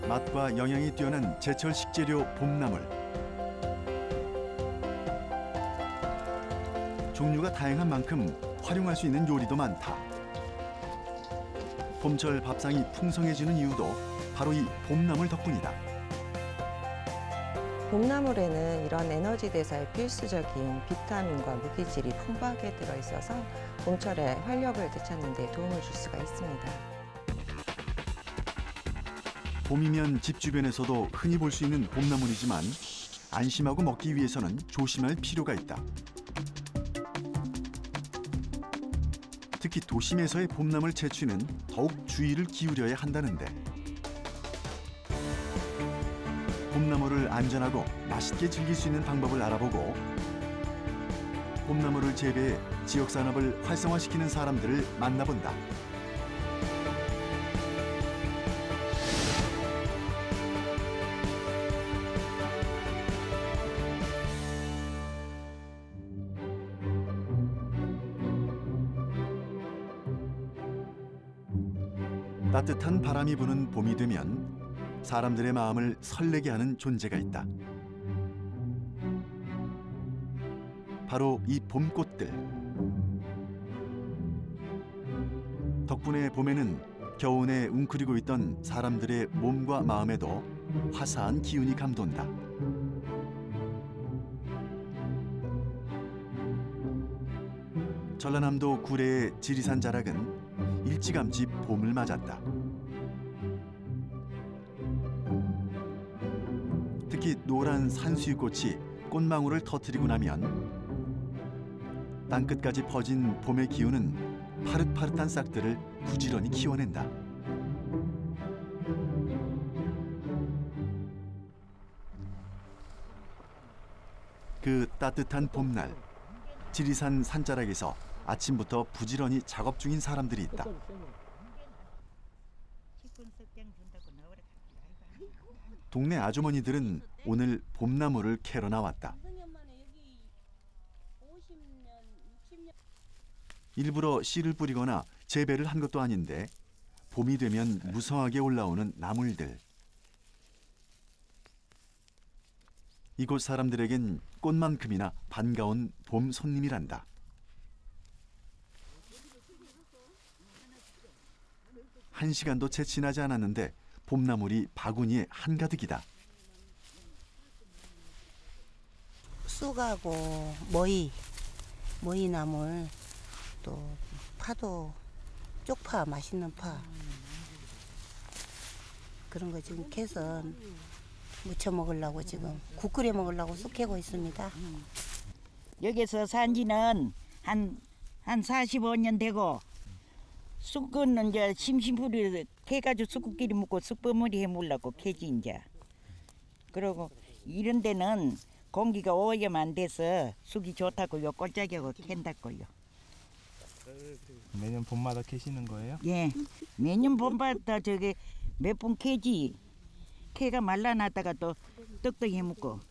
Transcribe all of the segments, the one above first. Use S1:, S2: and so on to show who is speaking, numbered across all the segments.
S1: 맛과 영양이 뛰어난 제철 식재료 봄나물. 종류가 다양한 만큼 활용할 수 있는 요리도 많다. 봄철 밥상이 풍성해지는 이유도 바로 이 봄나물 덕분이다.
S2: 봄나물에는 이런 에너지 대사에 필수적인 비타민과 무기질이 풍부하게 들어있어서 봄철에 활력을 되찾는 데 도움을 줄 수가 있습니다.
S1: 봄이면 집 주변에서도 흔히 볼 수 있는 봄나물이지만 안심하고 먹기 위해서는 조심할 필요가 있다. 특히 도심에서의 봄나물 채취는 더욱 주의를 기울여야 한다는데 봄나물을 안전하고 맛있게 즐길 수 있는 방법을 알아보고 봄나물을 재배해 지역 산업을 활성화시키는 사람들을 만나본다. 따뜻한 바람이 부는 봄이 되면 사람들의 마음을 설레게 하는 존재가 있다. 바로 이 봄꽃들. 덕분에 봄에는 겨우내 웅크리고 있던 사람들의 몸과 마음에도 화사한 기운이 감돈다. 전라남도 구례의 지리산 자락은 일찌감치 봄을 맞았다. 특히 노란 산수유꽃이 꽃망울을 터뜨리고 나면 땅끝까지 퍼진 봄의 기운은 파릇파릇한 싹들을 부지런히 키워낸다. 그 따뜻한 봄날, 지리산 산자락에서 아침부터 부지런히 작업 중인 사람들이 있다. 동네 아주머니들은 오늘 봄나물을 캐러 나왔다. 일부러 씨를 뿌리거나 재배를 한 것도 아닌데 봄이 되면 무성하게 올라오는 나물들. 이곳 사람들에겐 꽃만큼이나 반가운 봄 손님이란다. 한 시간도 채 지나지 않았는데 봄나물이 바구니에 한가득이다.
S3: 쑥하고 모이나물, 또 파도, 쪽파, 맛있는 파 그런 거 지금 캐서 무쳐 먹으려고 지금 국 끓여 먹으려고 쑥 캐고 있습니다.
S4: 여기서 산 지는 한 45년 되고 쑥은 이제 심심풀이 캐가지고 쑥국끼리 먹고 쑥버무리 해먹으려고 캐지 이제. 그리고 이런 데는 공기가 오염 돼서 쑥이 좋다고 요 꼴짝이하고 캔다고요.
S5: 매년 봄마다 캐시는 거예요?
S4: 예, 매년 봄마다 저기 몇 번 캐지. 캐가 말라놨다가 또 떡떡 해먹고.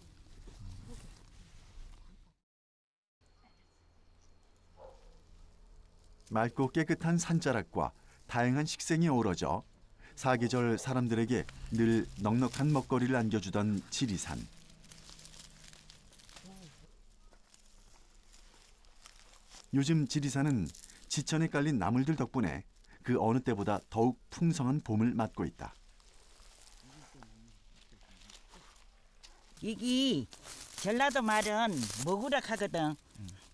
S1: 맑고 깨끗한 산자락과 다양한 식생이 어우러져 사계절 사람들에게 늘 넉넉한 먹거리를 안겨주던 지리산. 요즘 지리산은 지천에 깔린 나물들 덕분에 그 어느 때보다 더욱 풍성한 봄을 맞고 있다.
S4: 이게 전라도 말은 먹으라 하거든.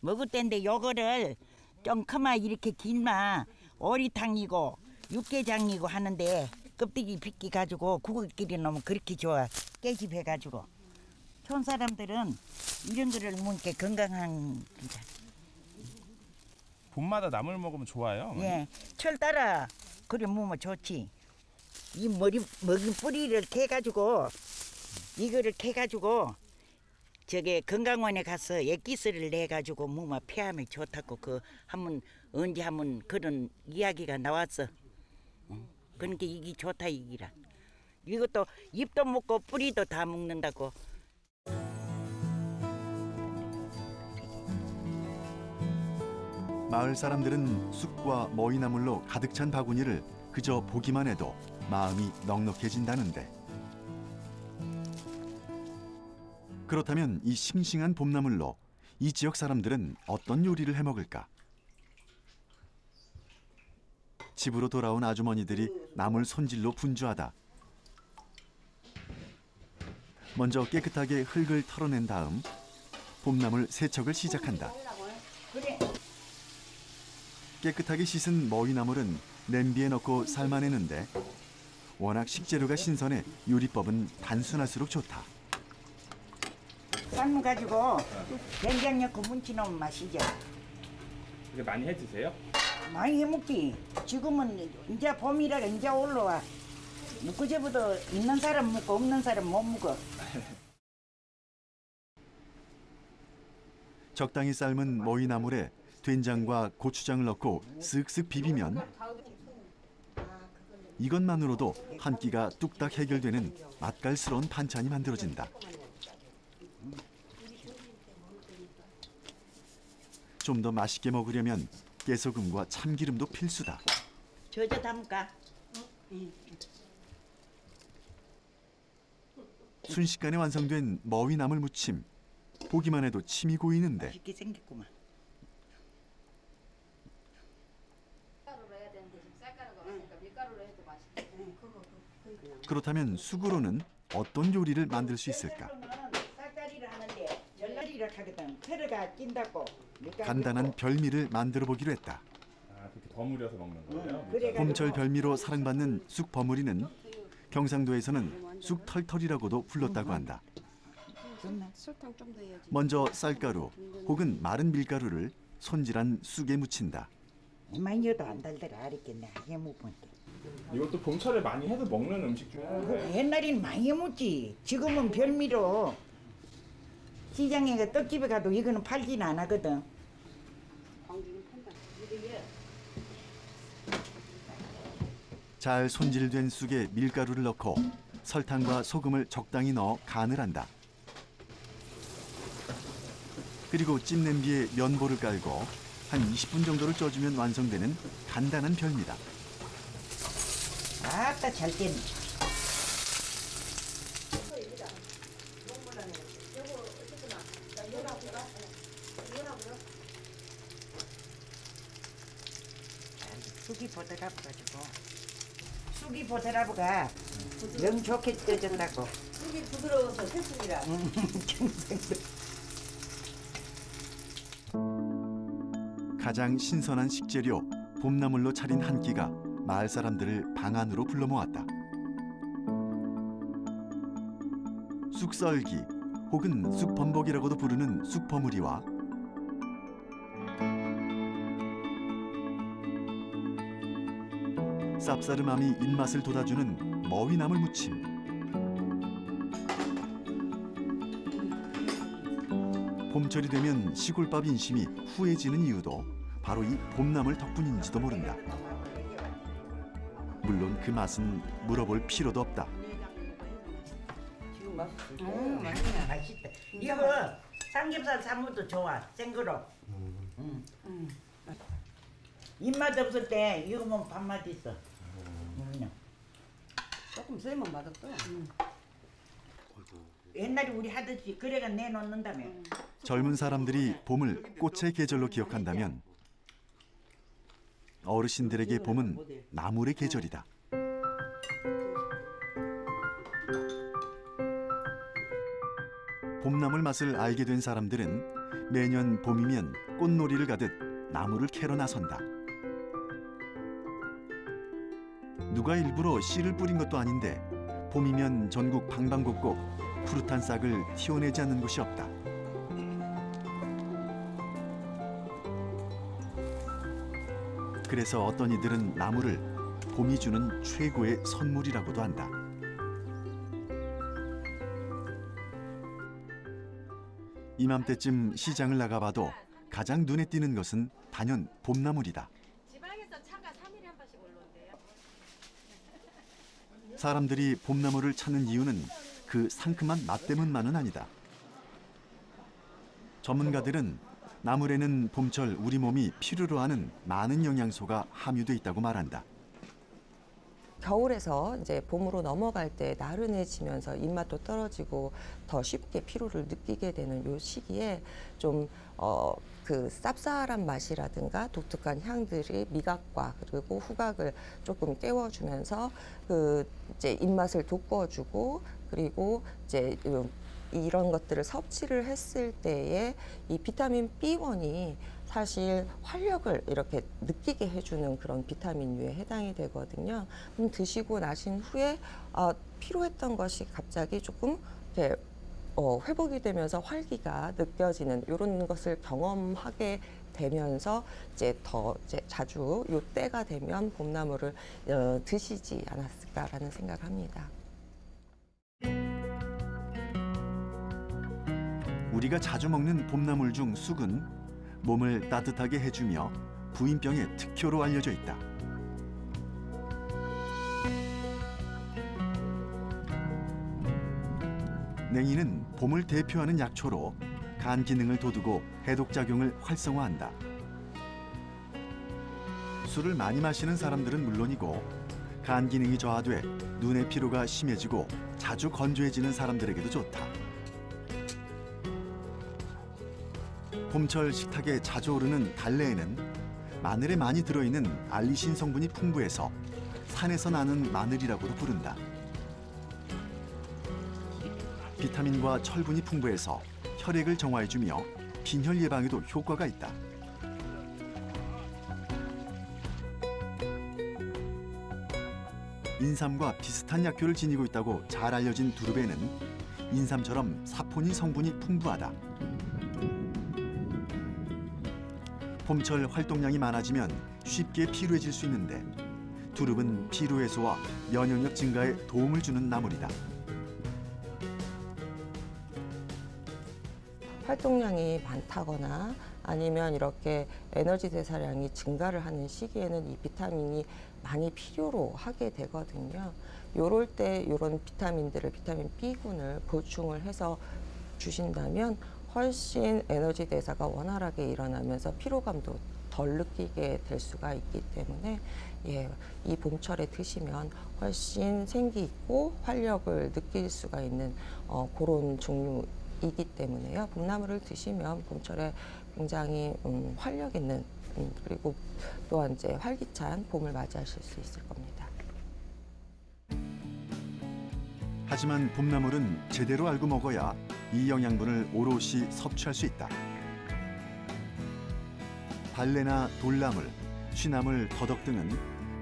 S4: 먹을 때인데 요거를 좀 크마 이렇게 길마 오리탕이고 육개장이고 하는데 껍데기 빗기 가지고 국을끼리 넣으면 그렇게 좋아. 깨집해가지고 촌 사람들은 이런 거를 먹으니까 건강한 거죠.
S5: 봄마다 나물 먹으면 좋아요? 어머니?
S4: 예, 철 따라 그래 먹으면 좋지. 이 먹이 뿌리를 캐가지고 이거를 캐가지고 저게 건강원에 가서 액기스를 내가지고 먹으면 폐암에 좋다고 그 한번 언제 한번 그런 이야기가 나왔어. 그러니까 이게 좋다 이기라. 이것도 잎도 먹고 뿌리도 다 먹는다고.
S1: 마을 사람들은 쑥과 머위나물로 가득 찬 바구니를 그저 보기만 해도 마음이 넉넉해진다는데 그렇다면 이 싱싱한 봄나물로 이 지역 사람들은 어떤 요리를 해먹을까? 집으로 돌아온 아주머니들이 나물 손질로 분주하다. 먼저 깨끗하게 흙을 털어낸 다음 봄나물 세척을 시작한다.
S4: 그래.
S1: 깨끗하게 씻은 머위나물은 냄비에 넣고 삶아내는데 워낙 식재료가 신선해 요리법은 단순할수록 좋다.
S4: 삶 가지고 된장 넣고 문치 넣으면 맛이죠.
S5: 이게 많이 해 드세요?
S4: 많이 해먹지. 지금은 이제 봄이라 이제 올라와. 그제부터 있는 사람 먹고 없는 사람 못 먹어.
S1: 적당히 삶은 머위나물에 된장과 고추장을 넣고 쓱쓱 비비면 이것만으로도 한 끼가 뚝딱 해결되는 맛깔스러운 반찬이 만들어진다. 좀 더 맛있게 먹으려면 깨소금과 참기름도 필수다.
S4: 저저 담을까?
S1: 순식간에 완성된 머위나물 무침. 보기만 해도 침이 고이는데
S4: 맛있게 생겼구만.
S1: 그렇다면 쑥으로는 어떤 요리를 만들 수 있을까?
S4: 쌀다리를 하는데 전라리를 하거든. 페르가 낀다고.
S1: 간단한 별미를 만들어 보기로 했다.
S5: 아, 그렇게 버무려서 먹는 거예요?
S4: 그래가지고
S1: 봄철 별미로 사랑받는 쑥 버무리는 경상도에서는 쑥 털털이라고도 불렀다고 한다.
S6: 설탕 좀 더 해야지.
S1: 먼저 쌀가루 혹은 마른 밀가루를 손질한 쑥에 묻힌다.
S4: 많이 넣어도 안 달더라. 알겠네. 해먹으니까.
S5: 이것도 봄철에 많이 해서 먹는 음식 중에 하나인데
S4: 옛날에는 많이 해먹지. 지금은 별미로 시장에 그 떡집에 가도 이거는 팔지는 안 하거든.
S1: 잘 손질된 쑥에 밀가루를 넣고 설탕과 소금을 적당히 넣어 간을 한다. 그리고 찜냄비에 면보를 깔고 한 20분 정도를 쪄주면 완성되는 간단한 별미다.
S4: 아따 잘 됐네. 쑥이 보드라브가지고 쑥이 보드라브가 영 좋게 쪄졌다고.
S6: 쑥이 부드러워서 새쑥이라.
S1: 가장 신선한 식재료 봄나물로 차린 한 끼가 마을 사람들을 방 안으로 불러 모았다. 쑥썰기 혹은 쑥범벅이라고도 부르는 쑥버무리와 쌉싸름함이 입맛을 돋아주는 머위나물 무침. 봄철이 되면 시골밥 인심이 후해지는 이유도 바로 이 봄나물 덕분인지도 모른다. 물론 그 맛은 물어볼 필요도 없다.
S4: 맛있다. 이거 삼겹살 삶아도 좋아. 생거로. 입맛 없을 때 이거 먹으면 밥맛 있어.
S6: 조금 썰면 맛없어.
S4: 옛날에 우리 하듯이 그래가 내놓는다며.
S1: 젊은 사람들이 봄을 꽃의 계절로 기억한다면 어르신들에게 봄은 나물의 계절이다. 봄나물 맛을 알게 된 사람들은 매년 봄이면 꽃놀이를 가듯 나물을 캐러 나선다. 누가 일부러 씨를 뿌린 것도 아닌데 봄이면 전국 방방곡곡 푸릇한 싹을 튀어내지 않는 곳이 없다. 그래서 어떤 이들은 나물을 봄이 주는 최고의 선물이라고도 한다. 이맘때쯤 시장을 나가봐도 가장 눈에 띄는 것은 단연 봄나물이다.
S6: 지방에서 차가 3일에 한 번씩 올라온대요.
S1: 사람들이 봄나물을 찾는 이유는 그 상큼한 맛 때문만은 아니다. 전문가들은 나물에는 봄철 우리 몸이 필요로 하는 많은 영양소가 함유돼 있다고 말한다.
S2: 겨울에서 이제 봄으로 넘어갈 때 나른해지면서 입맛도 떨어지고 더 쉽게 피로를 느끼게 되는 요 시기에 좀 그 쌉쌀한 맛이라든가 독특한 향들이 미각과 그리고 후각을 조금 깨워주면서 그 이제 입맛을 돋궈주고 그리고 이제 이런 것들을 섭취를 했을 때에 이 비타민 B1이 사실 활력을 이렇게 느끼게 해주는 그런 비타민류에 해당이 되거든요. 그럼 드시고 나신 후에 피로했던 것이 갑자기 조금 이렇게 회복이 되면서 활기가 느껴지는 이런 것을 경험하게 되면서 이제 더 이제 자주 요 때가 되면 봄나물을 드시지 않았을까라는 생각합니다.
S1: 우리가 자주 먹는 봄나물 중 쑥은 몸을 따뜻하게 해주며 부인병의 특효로 알려져 있다. 냉이는 봄을 대표하는 약초로 간 기능을 돋우고 해독 작용을 활성화한다. 술을 많이 마시는 사람들은 물론이고 간 기능이 저하돼 눈의 피로가 심해지고 자주 건조해지는 사람들에게도 좋다. 봄철 식탁에 자주 오르는 달래에는 마늘에 많이 들어있는 알리신 성분이 풍부해서 산에서 나는 마늘이라고도 부른다. 비타민과 철분이 풍부해서 혈액을 정화해주며 빈혈 예방에도 효과가 있다. 인삼과 비슷한 약효를 지니고 있다고 잘 알려진 두릅에는 인삼처럼 사포닌 성분이 풍부하다. 봄철 활동량이 많아지면 쉽게 피로해질 수 있는데 두릅은 피로 해소와 면역력 증가에 도움을 주는 나물이다.
S2: 활동량이 많다거나 아니면 이렇게 에너지 대사량이 증가를 하는 시기에는 이 비타민이 많이 필요로 하게 되거든요. 요럴 때 이런 비타민들을 비타민 B군을 보충을 해서 주신다면 훨씬 에너지 대사가 원활하게 일어나면서 피로감도 덜 느끼게 될 수가 있기 때문에 이 봄철에 드시면 훨씬 생기 있고 활력을 느낄 수가 있는 그런 종류이기 때문에요. 봄나물을 드시면 봄철에 굉장히 활력 있는 그리고 또한 이제 활기찬 봄을 맞이하실 수 있을 겁니다.
S1: 하지만 봄나물은 제대로 알고 먹어야 이 영양분을 오롯이 섭취할 수 있다. 달래나 돌나물, 취나물, 더덕 등은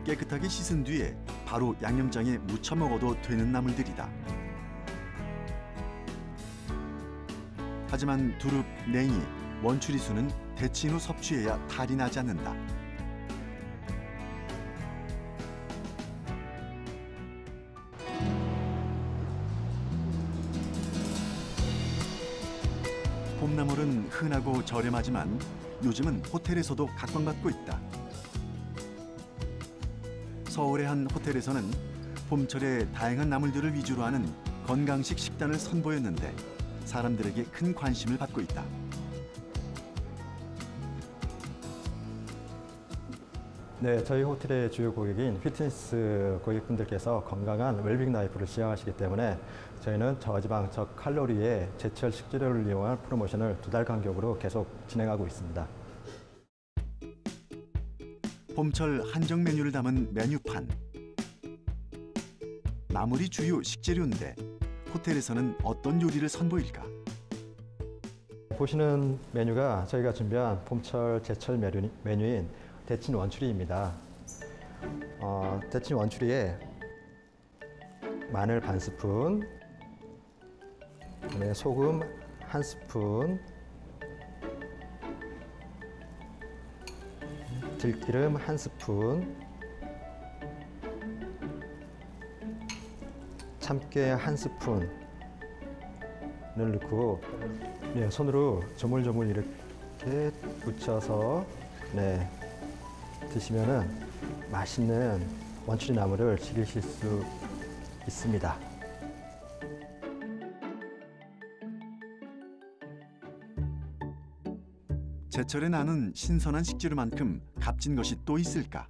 S1: 깨끗하게 씻은 뒤에 바로 양념장에 무쳐 먹어도 되는 나물들이다. 하지만 두릅, 냉이, 원추리수는 데친 후 섭취해야 탈이 나지 않는다. 봄나물은 흔하고 저렴하지만 요즘은 호텔에서도 각광받고 있다. 서울의 한 호텔에서는 봄철에 다양한 나물들을 위주로 하는 건강식 식단을 선보였는데 사람들에게 큰 관심을 받고 있다.
S7: 네, 저희 호텔의 주요 고객인 피트니스 고객분들께서 건강한 웰빙 라이프를 지향하시기 때문에 저희는 저지방 저칼로리의 제철 식재료를 이용한 프로모션을 2달 간격으로 계속 진행하고 있습니다.
S1: 봄철 한정 메뉴를 담은 메뉴판. 나물이 주요 식재료인데 호텔에서는 어떤 요리를 선보일까?
S7: 보시는 메뉴가 저희가 준비한 봄철 제철 메뉴인 데친 원추리입니다. 데친 원추리에 마늘 반 스푼, 그다음에 소금 1스푼, 들기름 1스푼, 참깨 1스푼을 넣고 손으로 조물조물 이렇게 묻혀서 드시면은 맛있는 원추리 나물을 즐기실 수 있습니다.
S1: 제철에 나는 신선한 식재료만큼 값진 것이 또 있을까?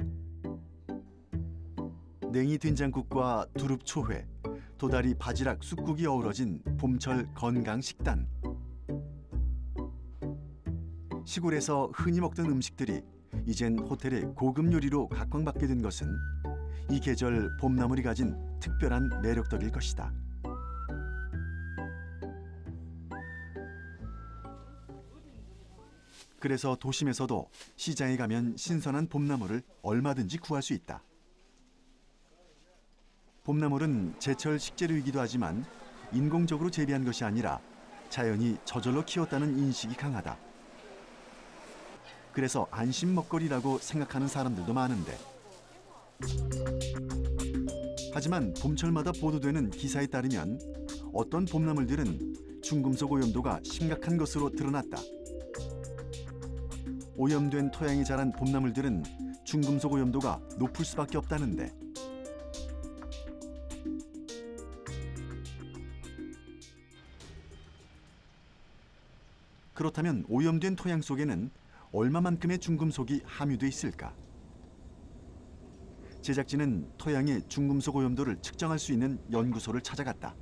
S1: 냉이 된장국과 두릅 초회, 도다리 바지락 쑥국이 어우러진 봄철 건강 식단. 시골에서 흔히 먹던 음식들이 이젠 호텔의 고급 요리로 각광받게 된 것은 이 계절 봄나물이 가진 특별한 매력 덕일 것이다. 그래서 도심에서도 시장에 가면 신선한 봄나물을 얼마든지 구할 수 있다. 봄나물은 제철 식재료이기도 하지만 인공적으로 재배한 것이 아니라 자연이 저절로 키웠다는 인식이 강하다. 그래서 안심 먹거리라고 생각하는 사람들도 많은데, 하지만 봄철마다 보도되는 기사에 따르면 어떤 봄나물들은 중금속 오염도가 심각한 것으로 드러났다. 오염된 토양에 자란 봄나물들은 중금속 오염도가 높을 수밖에 없다는데, 그렇다면 오염된 토양 속에는 얼마만큼의 중금속이 함유돼 있을까? 제작진은 토양의 중금속 오염도를 측정할 수 있는 연구소를 찾아갔다.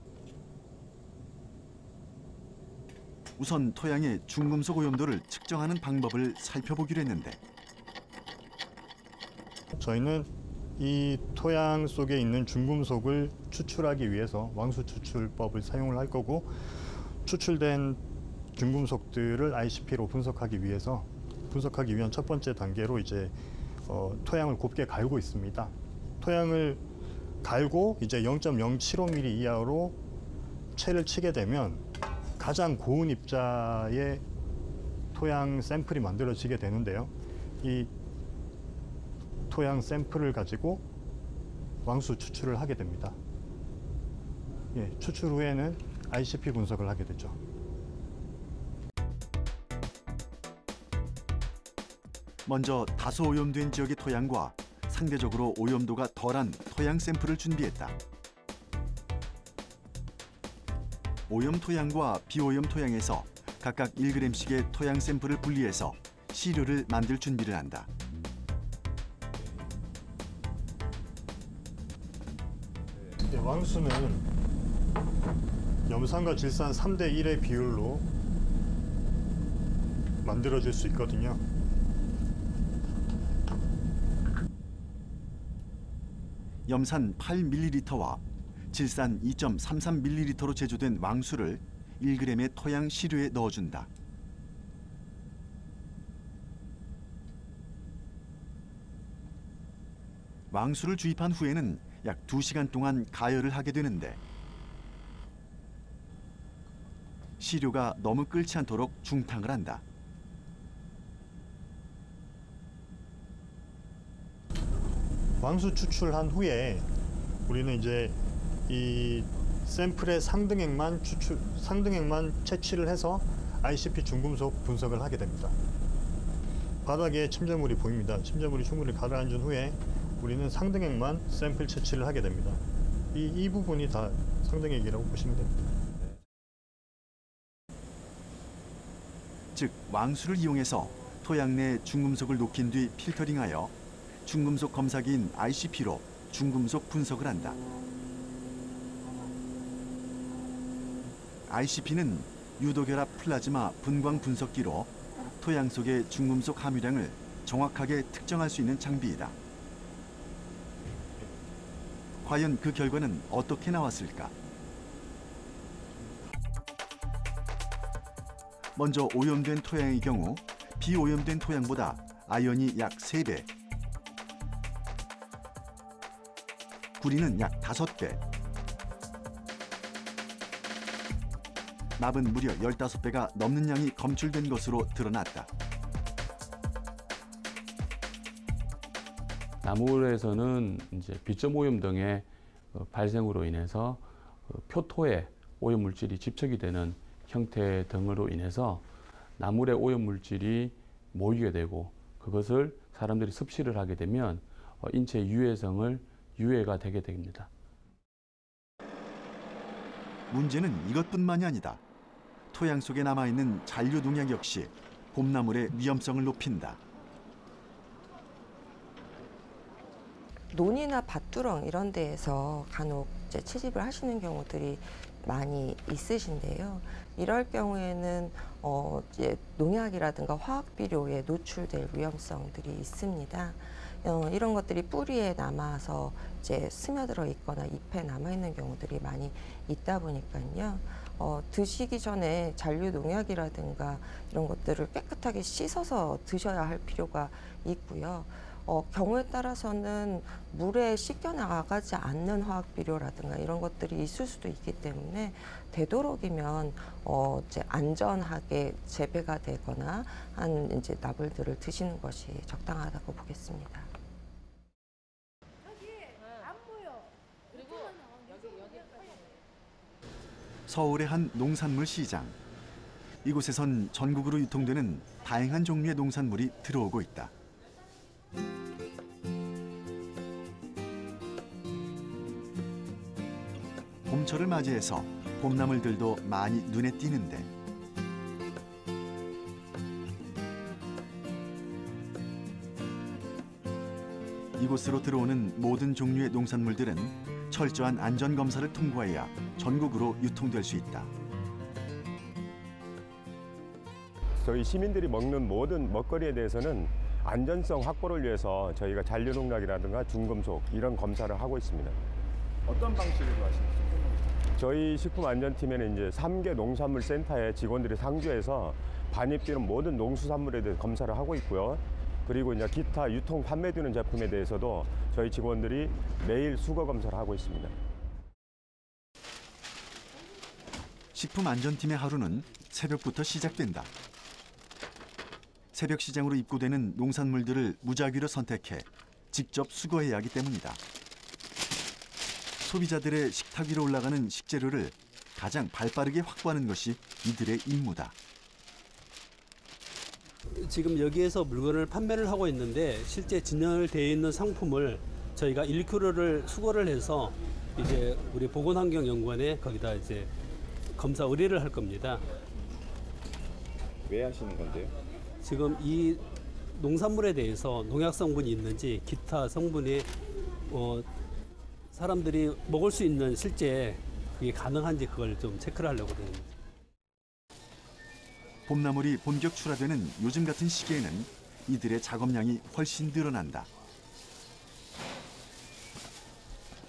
S1: 우선 토양의 중금속 오염도를 측정하는 방법을 살펴보기로 했는데,
S8: 저희는 이 토양 속에 있는 중금속을 추출하기 위해서 왕수 추출법을 사용을 할 거고, 추출된 중금속들을 ICP로 분석하기 위한 첫 번째 단계로 이제 토양을 곱게 갈고 있습니다. 토양을 갈고 이제 0.075mm 이하로 채를 치게 되면 가장 고운 입자의 토양 샘플이 만들어지게 되는데요. 이 토양 샘플을 가지고 왕수 추출을 하게 됩니다. 예, 추출 후에는 ICP 분석을 하게 되죠.
S1: 먼저 다소 오염된 지역의 토양과 상대적으로 오염도가 덜한 토양 샘플을 준비했다. 오염 토양과 비오염 토양에서 각각 1g씩의 토양 샘플을 분리해서 시료를 만들 준비를 한다.
S8: 네, 왕수는 염산과 질산 3대 1의 비율로 만들어질 수 있거든요.
S1: 염산 8ml와 질산 2.33ml로 제조된 왕수를 1g의 토양 시료에 넣어준다. 왕수를 주입한 후에는 약 2시간 동안 가열을 하게 되는데, 시료가 너무 끓지 않도록 중탕을 한다.
S8: 왕수 추출한 후에 우리는 이제 이 샘플의 상등액만 채취를 해서 ICP 중금속 분석을 하게 됩니다. 바닥에 침전물이 보입니다. 침전물이 충분히 가라앉은 후에 우리는 상등액만 샘플 채취를 하게 됩니다. 이 부분이 다 상등액이라고 보시면 됩니다.
S1: 즉, 왕수를 이용해서 토양 내 중금속을 녹인 뒤 필터링하여 중금속 검사기인 ICP로 중금속 분석을 한다. ICP는 유도결합 플라즈마 분광 분석기로 토양 속의 중금속 함유량을 정확하게 특정할 수 있는 장비이다. 과연 그 결과는 어떻게 나왔을까? 먼저 오염된 토양의 경우 비오염된 토양보다 아연이 약 3배, 구리는 약 5배, 납은 무려 15배가 넘는 양이 검출된 것으로 드러났다.
S9: 나물에서는 이제 비점 오염 등의 발생으로 인해서 표토에 오염 물질이 집착이 되는 형태 등으로 인해서 나물의 오염 물질이 모이게 되고, 그것을 사람들이 섭취를 하게 되면 인체 유해가 되게 됩니다.
S1: 문제는 이것뿐만이 아니다. 토양 속에 남아있는 잔류 농약 역시 봄나물의 위험성을 높인다.
S2: 논이나 밭두렁 이런 데에서 간혹 이제 채집을 하시는 경우들이 많이 있으신데요. 이럴 경우에는 이제 농약이라든가 화학 비료에 노출될 위험성들이 있습니다. 이런 것들이 뿌리에 남아서 이제 스며들어 있거나 잎에 남아 있는 경우들이 많이 있다 보니까요. 드시기 전에 잔류 농약이라든가 이런 것들을 깨끗하게 씻어서 드셔야 할 필요가 있고요. 경우에 따라서는 물에 씻겨 나가지 않는 화학 비료라든가 이런 것들이 있을 수도 있기 때문에 되도록이면 이제 안전하게 재배가 되거나 한 이제 나물들을 드시는 것이 적당하다고 보겠습니다.
S1: 서울의 한 농산물 시장. 이곳에선 전국으로 유통되는 다양한 종류의 농산물이 들어오고 있다. 봄철을 맞이해서 봄나물들도 많이 눈에 띄는데 이곳으로 들어오는 모든 종류의 농산물들은 철저한 안전검사를 통과해야 전국으로 유통될 수 있다.
S10: 저희 시민들이 먹는 모든 먹거리에 대해서는 안전성 확보를 위해서 저희가 잔류농약이라든가 중금속 이런 검사를 하고 있습니다.
S5: 어떤 방식으로 하시는지?
S10: 저희 식품안전팀에는 이제 3개 농산물 센터의 직원들이 상주해서 반입되는 모든 농수산물에 대해 검사를 하고 있고요. 그리고 이제 기타 유통 판매되는 제품에 대해서도 저희 직원들이 매일 수거 검사를 하고 있습니다.
S1: 식품안전팀의 하루는 새벽부터 시작된다. 새벽 시장으로 입고되는 농산물들을 무작위로 선택해 직접 수거해야 하기 때문이다. 소비자들의 식탁 위로 올라가는 식재료를 가장 발빠르게 확보하는 것이 이들의 임무다.
S11: 지금 여기에서 물건을 판매를 하고 있는데 실제 진열되어 있는 상품을 저희가 1kg를 수거를 해서 이제 우리 보건환경연구원에 거기다 이제 검사 의뢰를 할 겁니다.
S5: 왜 하시는 건데요?
S11: 지금 이 농산물에 대해서 농약 성분이 있는지 기타 성분이 사람들이 먹을 수 있는 실제 그게 가능한지 그걸 좀 체크를 하려고 합니다.
S1: 봄나물이 본격 출하되는 요즘 같은 시기에는 이들의 작업량이 훨씬 늘어난다.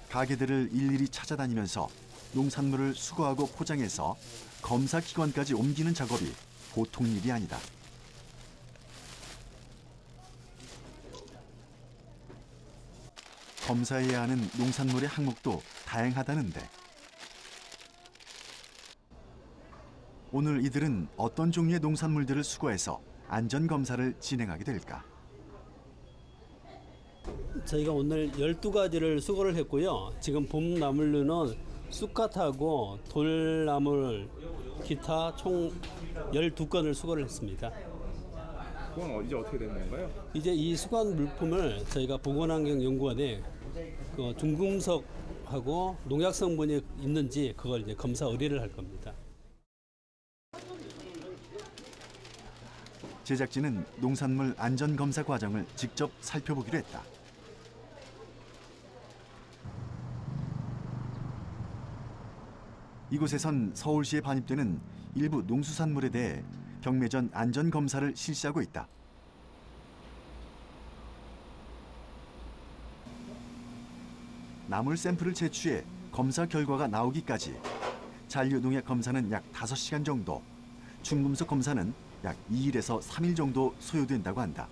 S1: 가게들을 일일이 찾아다니면서 농산물을 수거하고 포장해서 검사 기관까지 옮기는 작업이 보통 일이 아니다. 검사해야 하는 농산물의 항목도 다양하다는데 오늘 이들은 어떤 종류의 농산물들을 수거해서 안전검사를 진행하게 될까?
S11: 저희가 오늘 12가지를 수거를 했고요. 지금 봄나물류는 쑥갓하고 돌나물 기타 총 12건을 수거를 했습니다.
S5: 그건 이제 어떻게 되는 건가요?
S11: 이제 이 수거한 물품을 저희가 보건환경연구원에 중금속하고 농약 성분이 있는지 그걸 이제 검사 의뢰를 할 겁니다.
S1: 제작진은 농산물 안전검사 과정을 직접 살펴보기로 했다. 이곳에선 서울시에 반입되는 일부 농수산물에 대해 경매전 안전검사를 실시하고 있다. 나물 샘플을 채취해 검사 결과가 나오기까지 잔류농약 검사는 약 5시간 정도, 중금속 검사는 약 2일에서 3일 정도 소요된다고 한다.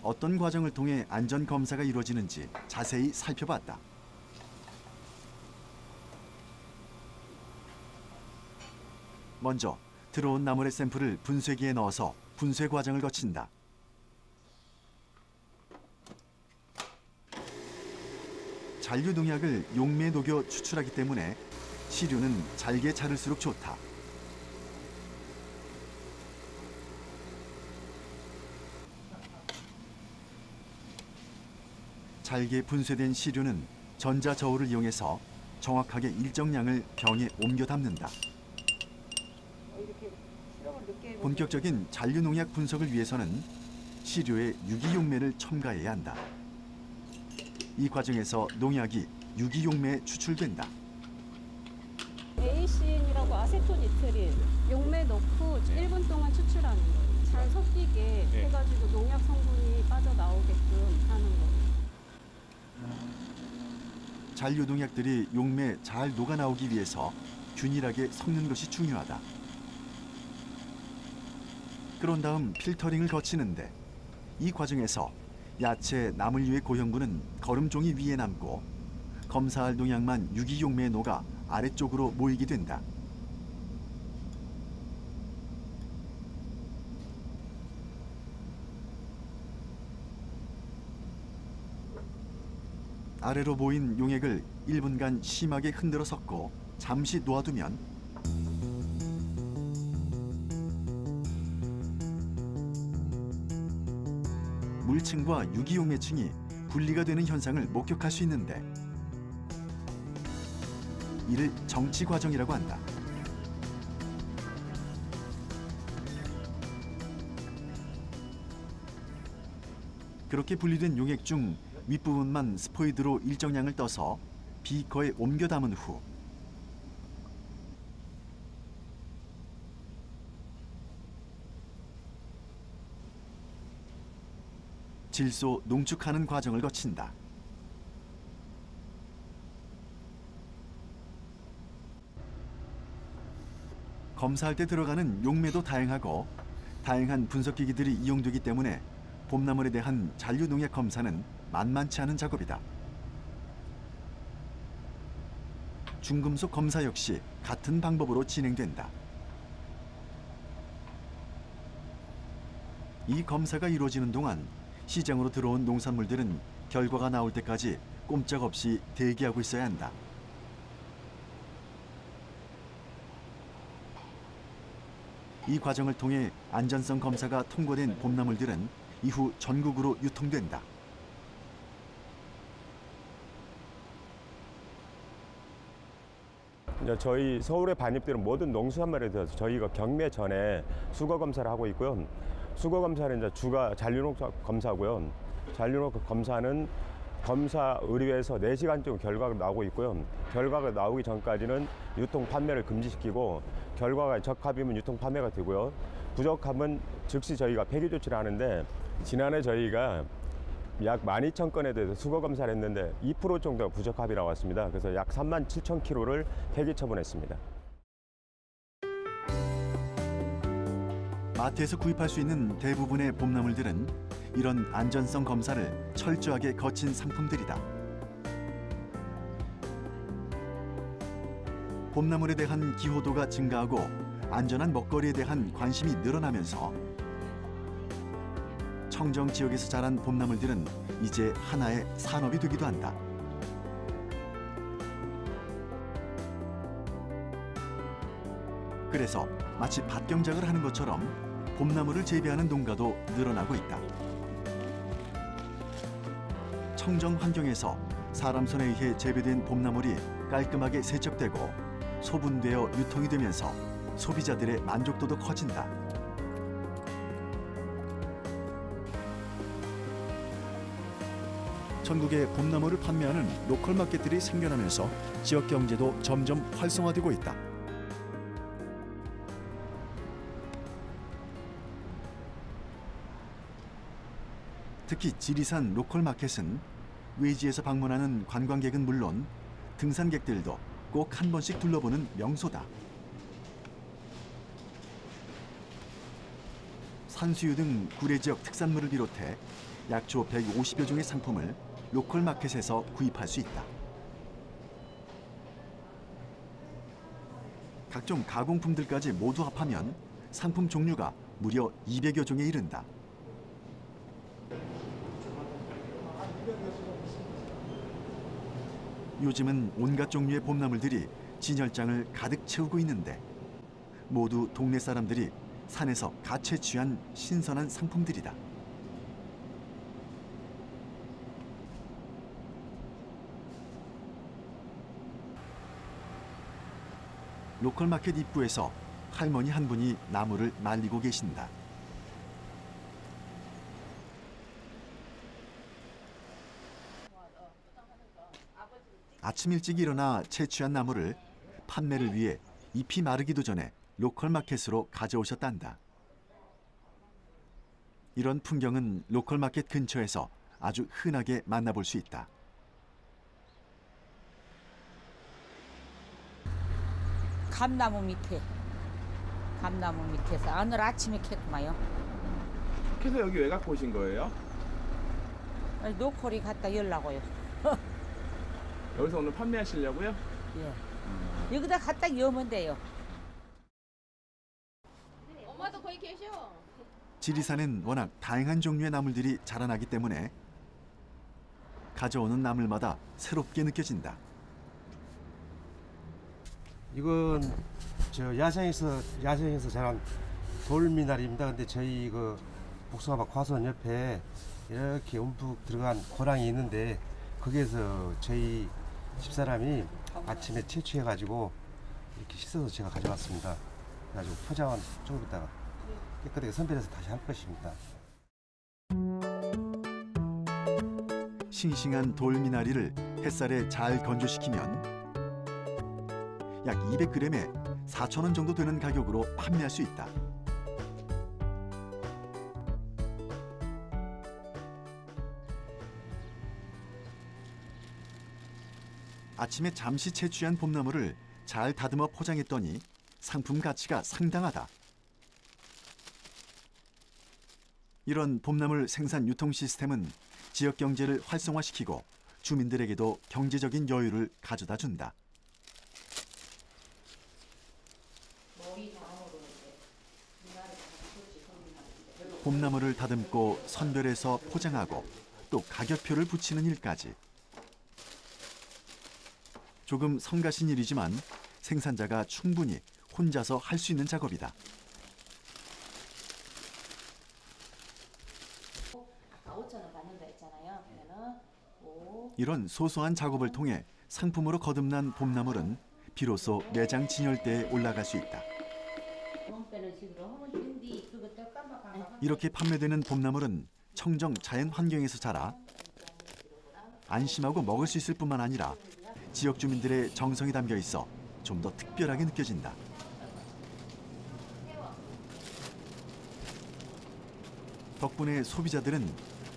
S1: 어떤 과정을 통해 안전검사가 이루어지는지 자세히 살펴봤다. 먼저 들어온 나물의 샘플을 분쇄기에 넣어서 분쇄 과정을 거친다. 잔류 농약을 용매에 녹여 추출하기 때문에 시료는 잘게 자를수록 좋다. 잘게 분쇄된 시료는 전자저울을 이용해서 정확하게 일정량을 병에 옮겨 담는다. 본격적인 잔류 농약 분석을 위해서는 시료에 유기용매를 첨가해야 한다. 이 과정에서 농약이 유기용매에 추출된다.
S12: 에이신이라고 아세토니트린 용매 넣고 1분 동안 추출하는 거예요. 잘 섞이게 해가지고 농약 성분이 빠져나오게끔 하는 거예요.
S1: 잔류 농약들이 용매에 잘 녹아나오기 위해서 균일하게 섞는 것이 중요하다. 그런 다음 필터링을 거치는데 이 과정에서 야채 나물류의 고형분은 거름종이 위에 남고 검사할 농약만 유기용매에 녹아 아래쪽으로 모이게 된다. 아래로 모인 용액을 1분간 심하게 흔들어 섞고 잠시 놓아두면 물층과 유기용매층이 분리가 되는 현상을 목격할 수 있는데 이를 정치 과정이라고 한다. 그렇게 분리된 용액 중 윗부분만 스포이드로 일정량을 떠서 비커에 옮겨 담은 후 질소 농축하는 과정을 거친다. 검사할 때 들어가는 용매도 다양하고 다양한 분석기기들이 이용되기 때문에 봄나물에 대한 잔류 농약 검사는 만만치 않은 작업이다. 중금속 검사 역시 같은 방법으로 진행된다. 이 검사가 이루어지는 동안 시장으로 들어온 농산물들은 결과가 나올 때까지 꼼짝없이 대기하고 있어야 한다. 이 과정을 통해 안전성 검사가 통과된 봄나물들은 이후 전국으로 유통된다.
S10: 이제 저희 서울에 반입되는 모든 농수산물에 대해서 저희가 경매 전에 수거 검사를 하고 있고요. 수거 검사는 이제 주가 잔류농 검사고요. 잔류농 검사는 검사 의뢰에서 4시간쯤 결과가 나오고 있고요. 결과가 나오기 전까지는 유통 판매를 금지시키고 결과가 적합이면 유통 판매가 되고요. 부적합은 즉시 저희가 폐기 조치를 하는데 지난해 저희가 약 12,000건에 대해서 수거 검사를 했는데 2% 정도가 부적합이 나왔습니다. 그래서 약 37,000kg를 폐기 처분했습니다.
S1: 마트에서 구입할 수 있는 대부분의 봄나물들은 이런 안전성 검사를 철저하게 거친 상품들이다. 봄나물에 대한 기호도가 증가하고 안전한 먹거리에 대한 관심이 늘어나면서 청정 지역에서 자란 봄나물들은 이제 하나의 산업이 되기도 한다. 그래서 마치 밭경작을 하는 것처럼 봄나물을 재배하는 농가도 늘어나고 있다. 청정 환경에서 사람 손에 의해 재배된 봄나물이 깔끔하게 세척되고 소분되어 유통이 되면서 소비자들의 만족도도 커진다. 전국에 봄나물을 판매하는 로컬 마켓들이 생겨나면서 지역 경제도 점점 활성화되고 있다. 특히 지리산 로컬 마켓은 외지에서 방문하는 관광객은 물론 등산객들도 꼭 한 번씩 둘러보는 명소다. 산수유 등 구례 지역 특산물을 비롯해 약초 150여 종의 상품을 로컬 마켓에서 구입할 수 있다. 각종 가공품들까지 모두 합하면 상품 종류가 무려 200여 종에 이른다. 요즘은 온갖 종류의 봄나물들이 진열장을 가득 채우고 있는데 모두 동네 사람들이 산에서 갓 채취한 신선한 상품들이다. 로컬 마켓 입구에서 할머니 한 분이 나물을 말리고 계신다. 아침 일찍 일어나 채취한 나무를 판매를 위해 잎이 마르기도 전에 로컬 마켓으로 가져오셨단다. 이런 풍경은 로컬 마켓 근처에서 아주 흔하게 만나볼 수 있다.
S13: 감나무 밑에서 오늘 아침에 캤구만요.
S5: 그래서 여기 왜 갖고 오신 거예요?
S13: 노콜이 갖다 열라고요.
S5: 여기서 오늘 판매하시려고요?
S13: 예. 여기다 갖다 여면 돼요.
S6: 엄마도 거기 계셔.
S1: 지리산엔 워낙 다양한 종류의 나물들이 자라나기 때문에 가져오는 나물마다 새롭게 느껴진다.
S14: 이건 저 야생에서 자란 돌미나리입니다. 근데 저희 그 복숭아밭 과수원 옆에 이렇게 움푹 들어간 고랑이 있는데 거기에서 저희 집사람이 아침에 채취해가지고 이렇게 씻어서 제가 가져왔습니다. 그래가지고 포장은 조금 있다가 깨끗하게 선별해서 다시 할 것입니다.
S1: 싱싱한 돌미나리를 햇살에 잘 건조시키면 약 200g에 4,000원 정도 되는 가격으로 판매할 수 있다. 아침에 잠시 채취한 봄나물을 잘 다듬어 포장했더니 상품 가치가 상당하다. 이런 봄나물 생산 유통 시스템은 지역 경제를 활성화시키고 주민들에게도 경제적인 여유를 가져다 준다. 봄나물을 다듬고 선별해서 포장하고 또 가격표를 붙이는 일까지. 조금 성가신 일이지만 생산자가 충분히 혼자서 할 수 있는 작업이다.
S6: 아까 5,000원 받는다 했잖아요. 그러면은
S1: 이런 소소한 작업을 통해 상품으로 거듭난 봄나물은 비로소 매장 진열대에 올라갈 수 있다. 이렇게 판매되는 봄나물은 청정 자연 환경에서 자라 안심하고 먹을 수 있을 뿐만 아니라 지역 주민들의 정성이 담겨 있어 좀 더 특별하게 느껴진다. 덕분에 소비자들은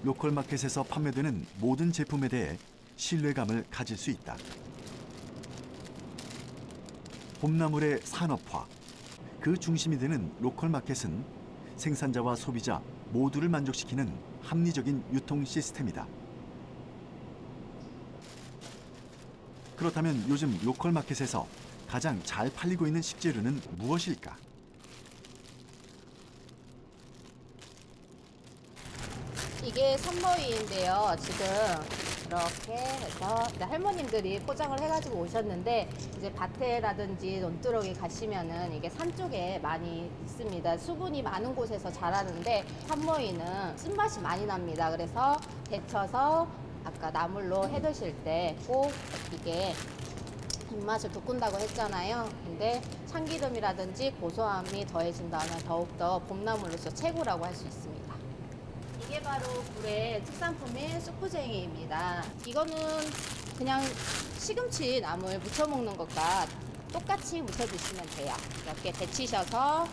S1: 로컬 마켓에서 판매되는 모든 제품에 대해 신뢰감을 가질 수 있다. 봄나물의 산업화, 그 중심이 되는 로컬 마켓은 생산자와 소비자 모두를 만족시키는 합리적인 유통 시스템이다. 그렇다면 요즘 로컬 마켓에서 가장 잘 팔리고 있는 식재료는 무엇일까?
S15: 이게 산머위인데요. 지금 이렇게 해서 할머님들이 포장을 해가지고 오셨는데 이제 밭에라든지 논두렁에 가시면은 이게 산 쪽에 많이 있습니다. 수분이 많은 곳에서 자라는데 산머위는 쓴맛이 많이 납니다. 그래서 데쳐서 아까 나물로 해 드실 때 꼭 이게 입맛을 돋군다고 했잖아요. 근데 참기름이라든지 고소함이 더해진다면 더욱더 봄나물로서 최고라고 할 수 있습니다. 이게 바로 굴의 특산품인 쑥부쟁이입니다. 이거는 그냥 시금치 나물 무쳐 먹는 것과 똑같이 무쳐 드시면 돼요. 이렇게 데치셔서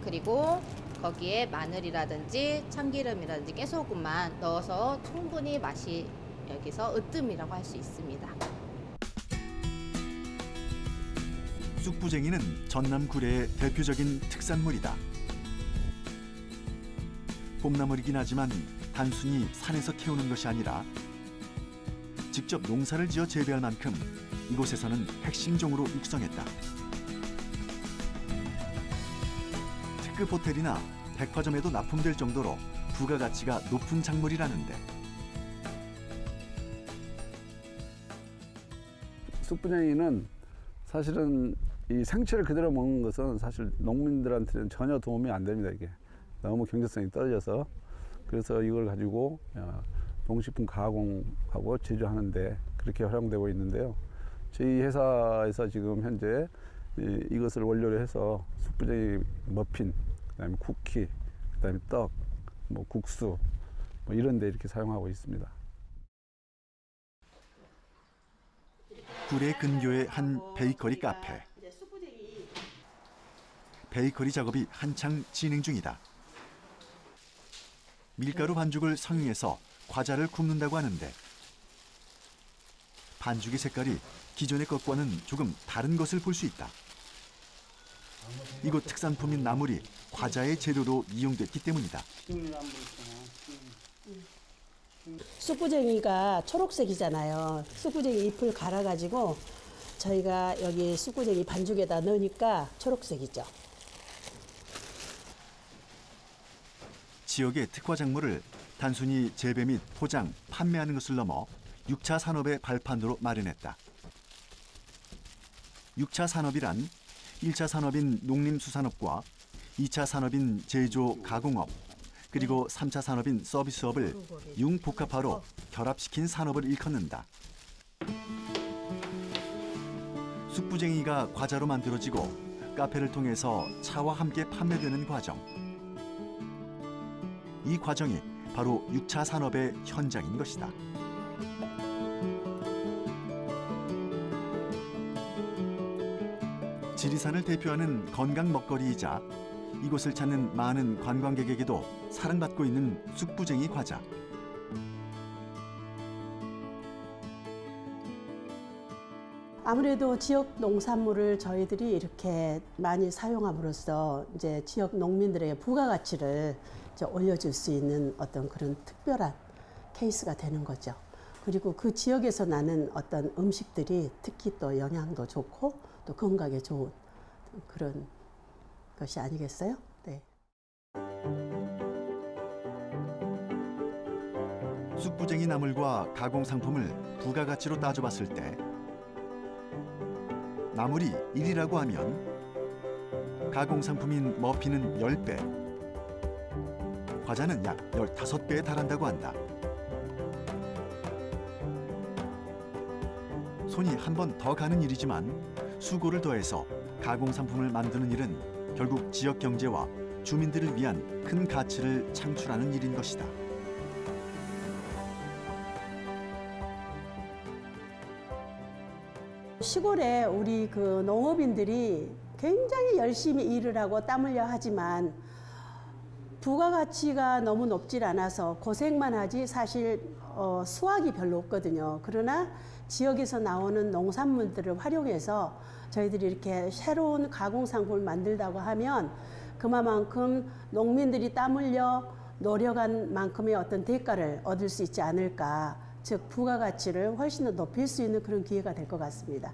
S15: 그리고 거기에 마늘이라든지 참기름이라든지 깨소금만 넣어서 충분히 맛이 여기서 으뜸이라고 할 수 있습니다.
S1: 쑥부쟁이는 전남 구례의 대표적인 특산물이다. 봄나물이긴 하지만 단순히 산에서 캐오는 것이 아니라 직접 농사를 지어 재배할 만큼 이곳에서는 핵심종으로 육성했다. 특급 호텔이나 백화점에도 납품될 정도로 부가가치가 높은 작물이라는데
S16: 쑥부쟁이는 사실은 이 생채를 그대로 먹는 것은 사실 농민들한테는 전혀 도움이 안 됩니다. 이게 너무 경제성이 떨어져서. 그래서 이걸 가지고 농식품 가공하고 제조하는데 그렇게 활용되고 있는데요. 저희 회사에서 지금 현재 이것을 원료로 해서 쑥부쟁이 머핀, 그다음에 쿠키, 그다음에 떡, 뭐 국수 뭐 이런 데 이렇게 사용하고 있습니다.
S1: 구례 근교의 한 베이커리 카페. 베이커리 작업이 한창 진행 중이다. 밀가루 반죽을 성형해서 과자를 굽는다고 하는데 반죽의 색깔이 기존의 것과는 조금 다른 것을 볼 수 있다. 이곳 특산품인 나물이 과자의 재료로 이용됐기 때문이다.
S17: 쑥구쟁이가 초록색이잖아요. 쑥구쟁이 잎을 갈아가지고 저희가 여기 쑥구쟁이 반죽에다 넣으니까 초록색이죠.
S1: 지역의 특화 작물을 단순히 재배 및 포장, 판매하는 것을 넘어 6차 산업의 발판으로 마련했다. 6차 산업이란 1차 산업인 농림수산업과 2차 산업인 제조, 가공업, 그리고 3차 산업인 서비스업을 융복합화로 결합시킨 산업을 일컫는다. 쑥부쟁이가 과자로 만들어지고 카페를 통해서 차와 함께 판매되는 과정. 이 과정이 바로 6차 산업의 현장인 것이다. 지리산을 대표하는 건강 먹거리이자 이곳을 찾는 많은 관광객에게도 사랑받고 있는 쑥부쟁이 과자.
S17: 아무래도 지역 농산물을 저희들이 이렇게 많이 사용함으로써 이제 지역 농민들의 부가가치를 이제 올려줄 수 있는 어떤 그런 특별한 케이스가 되는 거죠. 그리고 그 지역에서 나는 어떤 음식들이 특히 또 영양도 좋고 또 건강에 좋은 그런 것이 아니겠어요? 네.
S1: 쑥부쟁이 나물과 가공 상품을 부가가치로 따져봤을 때 나물이 1이라고 하면 가공 상품인 머피는 10배, 과자는 약 15배에 달한다고 한다. 손이 한 번 더 가는 일이지만 수고를 더해서 가공 상품을 만드는 일은 결국 지역 경제와 주민들을 위한 큰 가치를 창출하는 일인 것이다.
S17: 시골에 우리 그 농업인들이 굉장히 열심히 일을 하고 땀 흘려 하지만 부가가치가 너무 높질 않아서 고생만 하지 사실 수확이 별로 없거든요. 그러나 지역에서 나오는 농산물들을 활용해서 저희들이 이렇게 새로운 가공상품을 만들다고 하면 그만큼 농민들이 땀 흘려 노력한 만큼의 어떤 대가를 얻을 수 있지 않을까. 즉 부가가치를 훨씬 더 높일 수 있는 그런 기회가 될 것 같습니다.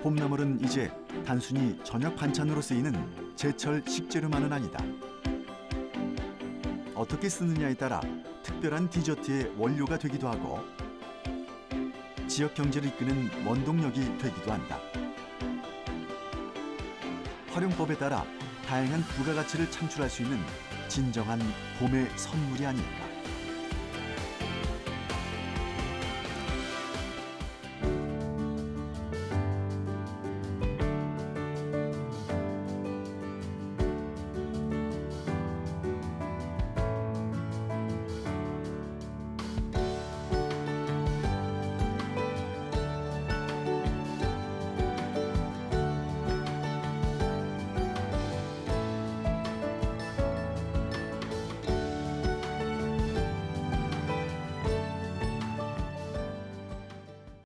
S1: 봄나물은 이제 단순히 저녁 반찬으로 쓰이는 제철 식재료만은 아니다. 어떻게 쓰느냐에 따라 특별한 디저트의 원료가 되기도 하고 지역 경제를 이끄는 원동력이 되기도 한다. 활용법에 따라 다양한 부가가치를 창출할 수 있는 진정한 봄의 선물이 아닐까.